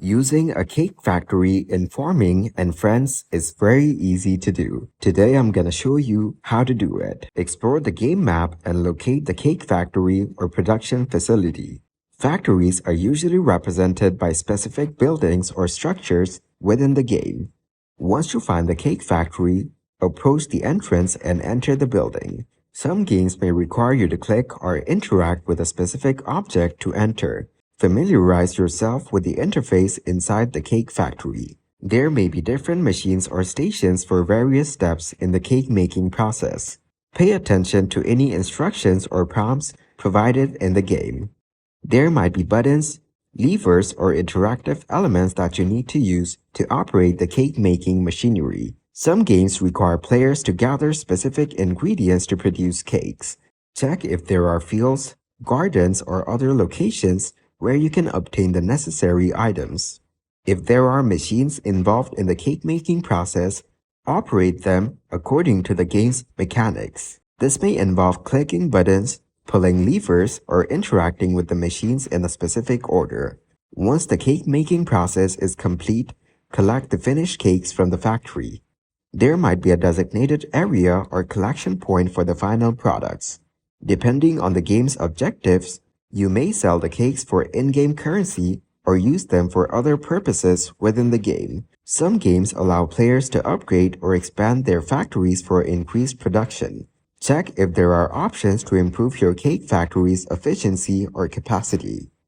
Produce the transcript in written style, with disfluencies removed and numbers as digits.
Using a cake factory in Farming and Friends is very easy to do. Today I'm gonna show you how to do it. Explore the game map and locate the cake factory or production facility. Factories are usually represented by specific buildings or structures within the game. Once you find the cake factory, approach the entrance and enter the building. Some games may require you to click or interact with a specific object to enter. Familiarize yourself with the interface inside the cake factory. There may be different machines or stations for various steps in the cake making process. Pay attention to any instructions or prompts provided in the game. There might be buttons, levers, or interactive elements that you need to use to operate the cake making machinery. Some games require players to gather specific ingredients to produce cakes. Check if there are fields, gardens, or other locations where you can obtain the necessary items. If there are machines involved in the cake making process, operate them according to the game's mechanics. This may involve clicking buttons, pulling levers, or interacting with the machines in a specific order. Once the cake making process is complete, collect the finished cakes from the factory. There might be a designated area or collection point for the final products. Depending on the game's objectives, you may sell the cakes for in-game currency or use them for other purposes within the game. Some games allow players to upgrade or expand their factories for increased production. Check if there are options to improve your cake factory's efficiency or capacity.